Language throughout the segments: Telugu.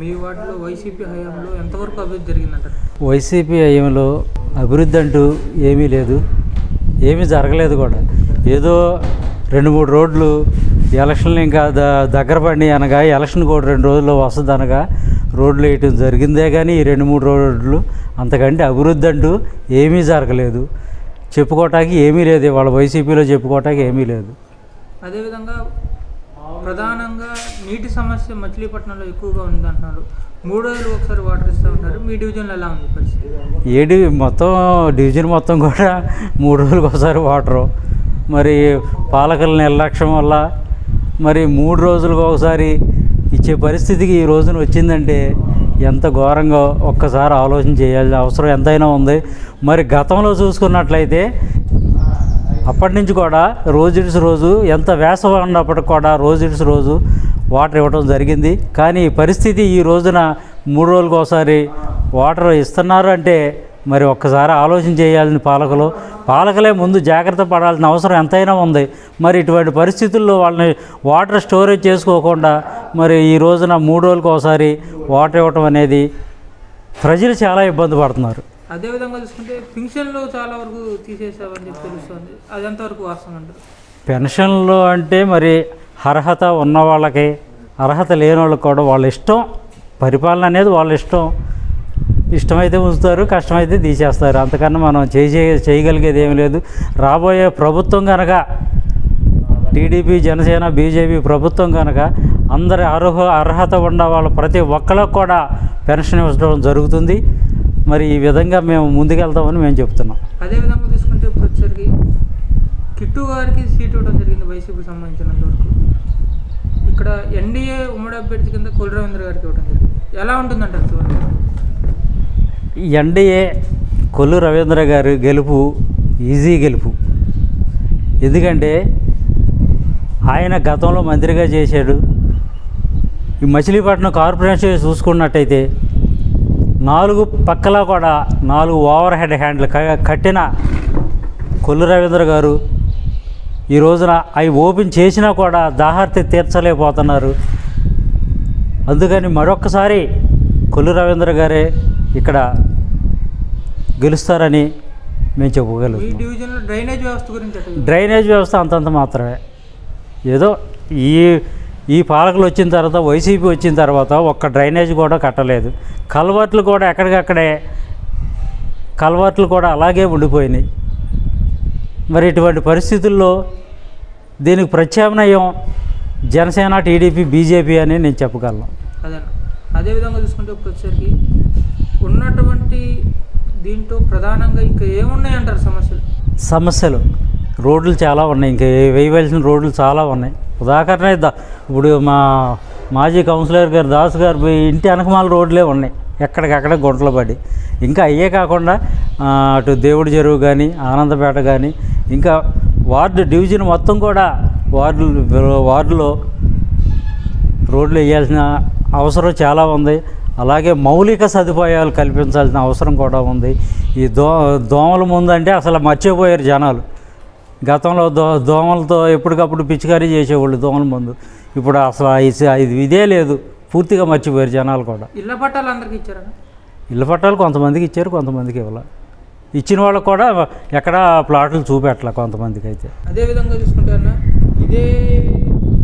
మీ వార్డులో వైసీపీ హయాంలో ఎంతవరకు అభివృద్ధి జరిగిందంటారు? వైసీపీ హయాంలో అభివృద్ధి అంటూ ఏమీ లేదు, ఏమీ జరగలేదు కూడా. ఏదో 2-3 రోడ్లు ఎలక్షన్లు ఇంకా దగ్గర పడి అనగా ఎలక్షన్ కూడా 2 రోజుల్లో వస్తుంది అనగా రోడ్లు వేయటం జరిగిందే కానీ ఈ 2-3 రోడ్లు అంతకంటే అభివృద్ధి అంటూ ఏమీ జరగలేదు. చెప్పుకోవటానికి ఏమీ లేదు, వాళ్ళ వైసీపీలో చెప్పుకోవటానికి ఏమీ లేదు. అదేవిధంగా ప్రధానంగా నీటి సమస్య మచిలీపట్నంలో ఎక్కువగా ఉందంటున్నారు. 3 రోజులు ఒకసారి వాటర్ ఇస్తూ ఉంటారు. మీ డివిజన్లో ఎలా ఉంది పరిస్థితి? మొత్తం డివిజన్ మొత్తం కూడా 3 రోజులకు ఒకసారి వాటరు. మరి పాలకుల నిర్లక్ష్యం వల్ల మరి 3 రోజులకు ఒకసారి ఇచ్చే పరిస్థితికి ఈ రోజున వచ్చిందంటే ఎంత ఘోరంగా ఒక్కసారి ఆలోచన చేయాల్సిన అవసరం ఎంతైనా ఉంది. మరి గతంలో చూసుకున్నట్లయితే అప్పటి నుంచి కూడా రోజు రోజు ఎంత వేసవి ఉన్నప్పటికి కూడా రోజు వాటర్ ఇవ్వడం జరిగింది. కానీ ఈ పరిస్థితి ఈ రోజున 3 రోజులకు ఒకసారి వాటర్ ఇస్తున్నారు అంటే మరి ఒక్కసారి ఆలోచన చేయాల్సిన పాలకులే ముందు జాగ్రత్త పడాల్సిన అవసరం ఎంతైనా ఉంది. మరి ఇటువంటి పరిస్థితుల్లో వాళ్ళని వాటర్ స్టోరేజ్ చేసుకోకుండా మరి ఈ రోజున 3 రోజులకు ఒకసారి వాటర్ ఇవ్వటం అనేది ప్రజలు చాలా ఇబ్బంది పడుతున్నారు. అదేవిధంగా చూసుకుంటే పెన్షన్లు చాలా వరకు తీసేసామని చెప్పి తెలుస్తుంది. అది ఎంతవరకు వాస్తవం అంటారు? పెన్షన్లు అంటే మరి అర్హత ఉన్న వాళ్ళకి, అర్హత లేని వాళ్ళకి కూడా వాళ్ళ ఇష్టం, పరిపాలన అనేది వాళ్ళ ఇష్టమైతే ఉంచుతారు, కష్టమైతే తీసేస్తారు. అంతకన్నా మనం చేయగలిగేది ఏమీ లేదు. రాబోయే ప్రభుత్వం కనుక టీడీపీ, జనసేన, బీజేపీ ప్రభుత్వం కనుక అందరి అర్హత ఉన్న వాళ్ళ ప్రతి ఒక్కరికి కూడా పెన్షన్ ఇవ్వడం జరుగుతుంది. మరి ఈ విధంగా మేము ముందుకెళ్తామని మేము చెప్తున్నాం. అదేవిధంగా తీసుకుంటే ఇప్పుడు వచ్చేసరికి కిట్టు గారికి సీట్ ఇవ్వడం జరిగింది వైసీపీకి సంబంధించినంతవరకు. ఇక్కడ ఎన్డీఏ ఉమ్మడి అభ్యర్థి కింద కొల్లు రవీంద్ర గారికి ఇవ్వడం జరిగింది. ఎలా ఉంటుందంటారు? ఎన్డీఏ కొల్లు రవీంద్ర గారు గెలుపు ఈజీ గెలుపు. ఎందుకంటే ఆయన గతంలో మంత్రిగా చేశాడు. ఈ మచిలీపట్నం కార్పొరేషన్ చూసుకున్నట్టయితే 4 పక్కల కూడా 4 ఓవర్ హెడ్ హ్యాండ్లు కట్టిన కొల్లు రవీంద్ర గారు ఈ రోజున అవి ఓపెన్ చేసినా కూడా దాహార్తి తీర్చలేకపోతున్నారు. అందుకని మరొక్కసారి కొల్లు రవీంద్ర గారే ఇక్కడ గెలుస్తారని మేము చెప్పుకోగలుగుతాం. డ్రైనేజ్ వ్యవస్థ అంతంత మాత్రమే. ఏదో ఈ పాలకులు వచ్చిన తర్వాత, వైసీపీ వచ్చిన తర్వాత ఒక్క డ్రైనేజ్ కూడా కట్టలేదు. కల్వర్ట్లు కూడా ఎక్కడికక్కడే కల్వర్ట్లు కూడా అలాగే ఉండిపోయినాయి. మరి ఇటువంటి పరిస్థితుల్లో దీనికి ప్రత్యామ్నాయం జనసేన, టీడీపీ, బీజేపీ అని నేను చెప్పగలను. అదేవిధంగా చూసుకుంటే ఇప్పుడు వచ్చేసరికి ఉన్నటువంటి దీంట్లో ప్రధానంగా ఇంకా ఏమున్నాయంటారు సమస్యలు? రోడ్లు చాలా ఉన్నాయి, ఇంకా వేయవలసిన రోడ్లు చాలా ఉన్నాయి. ఉదాహరణ ఇప్పుడు మా మాజీ కౌన్సిలర్ గారు దాస్ గారు ఇంటి వెనకమాల రోడ్లే ఉన్నాయి, ఎక్కడికక్కడ గుంటలు పడి. ఇంకా అయ్యే కాకుండా అటు దేవుడి చెరువు కానీ, ఆనందపేట కానీ, ఇంకా డివిజన్ మొత్తం కూడా వార్డులో రోడ్లు వేయాల్సిన అవసరం చాలా ఉంది. అలాగే మౌలిక సదుపాయాలు కల్పించాల్సిన అవసరం కూడా ఉంది. ఈ దోమల ముందంటే అసలు మర్చిపోయారు జనాలు. గతంలో దోమలతో ఎప్పటికప్పుడు పిచికారీ చేసేవాళ్ళు దోమల ముందు. ఇప్పుడు అసలు ఇదే లేదు, పూర్తిగా మర్చిపోయారు జనాలు కూడా. ఇళ్ల పట్టాలు అందరికీ ఇచ్చారా? ఇళ్ల పట్టాలు కొంతమందికి ఇచ్చారు, కొంతమందికి ఇవ్వాలి. ఇచ్చిన వాళ్ళకు కూడా ఎక్కడ ప్లాట్లు చూపెట్టాల కొంతమందికి అయితే. అదేవిధంగా చూసుకుంటే అన్న, ఇదే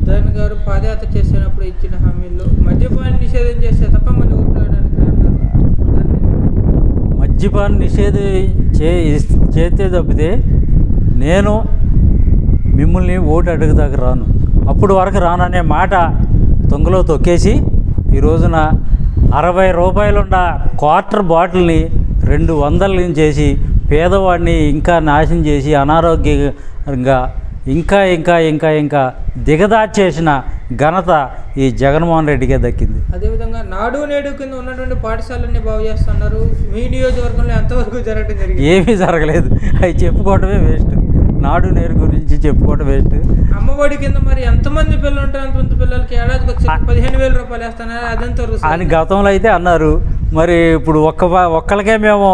జగన్ గారు పాదయాత్ర చేసినప్పుడు ఇచ్చిన హామీల్లో మద్యపాన నిషేధం చేస్తే తప్ప మళ్ళీ ఓట్లాడడానికి మద్యపాన నిషేధం చేస్తే తప్పితే నేను మిమ్మల్ని ఓటు అడుగుదాకా రాను, అప్పుడు వరకు రాననే మాట తొంగలో తొక్కేసి ఈ రోజున 60 రూపాయలున్న క్వార్టర్ బాటిల్ని 200 చేసి పేదవాడిని ఇంకా నాశనం చేసి అనారోగ్యంగా ఇంకా ఇంకా ఇంకా ఇంకా దిగదార్చేసిన ఘనత ఈ జగన్మోహన్ రెడ్డికే దక్కింది. అదేవిధంగా నాడు నేడు కింద ఉన్నటువంటి పాఠశాలన్నీ బాగు చేస్తున్నారు. మీ నియోజకవర్గంలో ఎంతవరకు జరగడం జరిగింది? ఏమీ జరగలేదు, అవి చెప్పుకోవడమే వేస్ట్. నాడు నేడు గురించి చెప్పుకోవడం వేస్ట్. అమ్మఒడి కింద మరి ఎంతమంది పిల్లలు ఉంటారు, అంతమంది పిల్లలకి ఏడాదికి వచ్చి 15,000 రూపాయలు వేస్తున్నారు. అదంతవరకు అని గతంలో అయితే అన్నారు. మరి ఇప్పుడు ఒక్కరికే మేము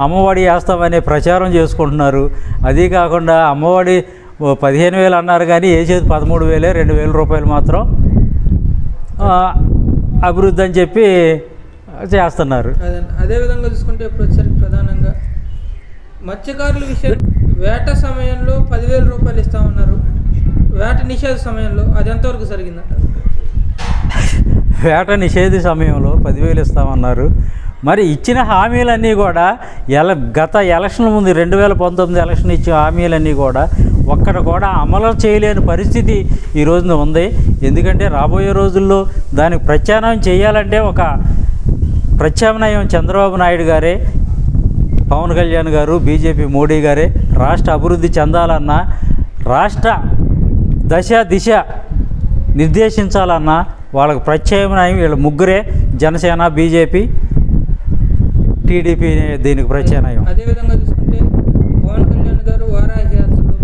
అమ్మఒడి వేస్తామనే ప్రచారం చేసుకుంటున్నారు. అది కాకుండా అమ్మఒడి 15,000 అన్నారు కానీ వేసేది 13,000, 2,000 రూపాయలు మాత్రం అభివృద్ధి అని చెప్పి చేస్తున్నారు. అదేవిధంగా చూసుకుంటే ఇప్పుడు వచ్చేసరికి ప్రధానంగా మత్స్యకారుల విషయం వేట సమయంలో 10,000 రూపాయలు ఇస్తామన్నారు. వేట నిషేధ సమయంలో అది ఎంతవరకు జరిగిందంటారు? వేట నిషేధ సమయంలో 10,000 ఇస్తామన్నారు. మరి ఇచ్చిన హామీలన్నీ కూడా గత ఎలక్షన్ ముందు 2019 ఎలక్షన్ ఇచ్చిన హామీలన్నీ కూడా ఒక్కడ కూడా అమలు చేయలేని పరిస్థితి ఈ రోజున ఉంది. ఎందుకంటే రాబోయే రోజుల్లో దానికి ప్రత్యామ్నాయం చేయాలంటే ఒక ప్రత్యామ్నాయం చంద్రబాబు నాయుడు గారే, పవన్ కళ్యాణ్ గారు, బీజేపీ మోడీ గారే రాష్ట్ర అభివృద్ధి చెందాలన్నా, రాష్ట్ర దిశ నిర్దేశించాలన్నా వాళ్ళకు ప్రత్యామ్నాయం వీళ్ళ ముగ్గురే, జనసేన, బీజేపీ, టీడీపీ దీనికి ప్రత్యామ్నాయం. అదేవిధంగా చూసుకుంటే పవన్ కళ్యాణ్ గారు వారాహి యాత్రలో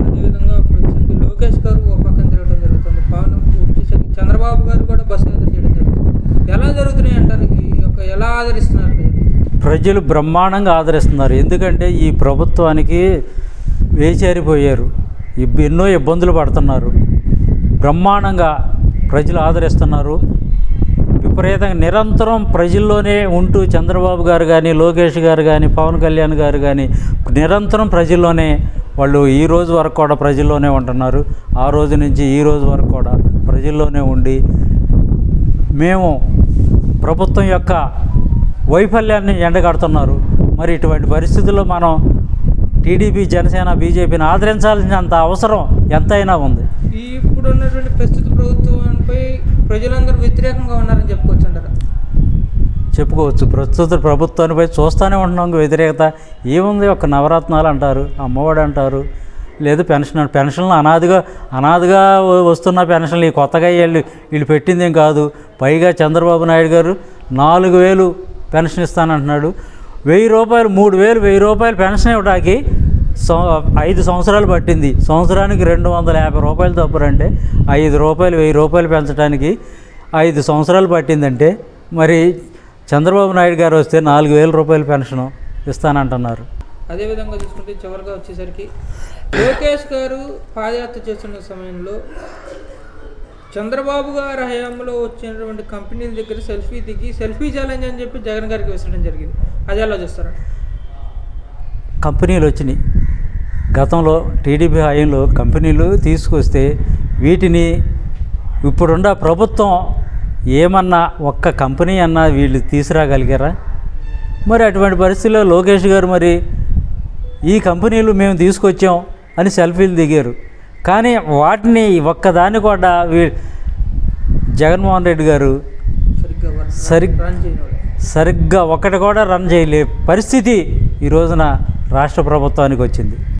అదేవిధంగా ఇప్పుడు లోకేష్ గారు ఒక పక్కన తిరగడం జరుగుతుంది. చంద్రబాబు గారు కూడా బస్సు యాత్ర చేయడం జరుగుతుంది. ఎలా జరుగుతున్నాయి అంటారు? ఎలా ఆదరిస్తున్నారు ప్రజలు? బ్రహ్మాండంగా ఆదరిస్తున్నారు. ఎందుకంటే ఈ ప్రభుత్వానికి వేచేరిపోయారు, ఎన్నో ఇబ్బందులు పడుతున్నారు. బ్రహ్మాండంగా ప్రజలు ఆదరిస్తున్నారు. విపరీతంగా నిరంతరం ప్రజల్లోనే ఉంటూ చంద్రబాబు గారు కానీ, లోకేష్ గారు కానీ, పవన్ కళ్యాణ్ గారు కానీ నిరంతరం ప్రజల్లోనే వాళ్ళు ఈ రోజు వరకు కూడా ప్రజల్లోనే ఉంటున్నారు. ఆ రోజు నుంచి ఈ రోజు వరకు కూడా ప్రజల్లోనే ఉండి మేము ప్రభుత్వం యొక్క వైఫల్యాన్ని ఎండగడుతున్నారు. మరి ఇటువంటి పరిస్థితుల్లో మనం టీడీపీ, జనసేన, బీజేపీని ఆదరించాల్సినంత అవసరం ఎంతైనా ఉంది. ఇప్పుడు ఉన్నటువంటి ప్రస్తుత ప్రభుత్వంపై ప్రజలందరూ వ్యతిరేకంగా ఉన్నారని చెప్పుకోవచ్చు అంటారా? చెప్పుకోవచ్చు. ప్రస్తుత ప్రభుత్వానిపై చూస్తూనే ఉంటున్నాం వ్యతిరేకత. ఏముంది? ఒక నవరత్నాలు అంటారు, అమ్మఒడి అంటారు, లేదు పెన్షన్లు అనాదిగా వస్తున్న పెన్షన్లు, ఈ కొత్తగా వీళ్ళు పెట్టిందేం కాదు. పైగా చంద్రబాబు నాయుడు గారు 4,000 పెన్షన్ ఇస్తానంటున్నాడు. 1,000 రూపాయలు, 3,000, 1,000 రూపాయలు పెన్షన్ ఇవ్వడానికి 5 సంవత్సరాలు పట్టింది. సంవత్సరానికి 250 రూపాయలు తప్పురంటే 5 రూపాయలు, 1,000 రూపాయలు పెంచడానికి 5 సంవత్సరాలు పట్టిందంటే మరి చంద్రబాబు నాయుడు గారు వస్తే 4,000 రూపాయల పెన్షన్ ఇస్తానంటున్నారు. అదేవిధంగా చూసుకుంటే చివరిగా వచ్చేసరికి లోకేష్ గారు పాదయాత్ర చేస్తున్న సమయంలో చంద్రబాబు గారి హయాంలో వచ్చినటువంటి కంపెనీల దగ్గర సెల్ఫీ దిగి సెల్ఫీ ఛాలెంజ్ అని చెప్పి జగన్ గారికి వేసడం జరిగింది. అది ఎలా చూస్తారా? కంపెనీలు వచ్చినాయి. గతంలో టీడీపీ హయాంలో కంపెనీలు తీసుకొస్తే వీటిని ఇప్పుడున్న ప్రభుత్వం ఏమన్నా ఒక్క కంపెనీ అన్నా వీళ్ళు తీసుకురాగలిగారా? మరి అటువంటి పరిస్థితుల్లో లోకేష్ గారు మరి ఈ కంపెనీలు మేము తీసుకొచ్చాం అని సెల్ఫీలు దిగారు. కానీ వాటిని ఒక్కదాన్ని కూడా జగన్మోహన్ రెడ్డి గారు సరిగ్గా ఒక్కటి కూడా రన్ చేయలే పరిస్థితి ఈ రోజున రాష్ట్ర ప్రభుత్వానికి వచ్చింది.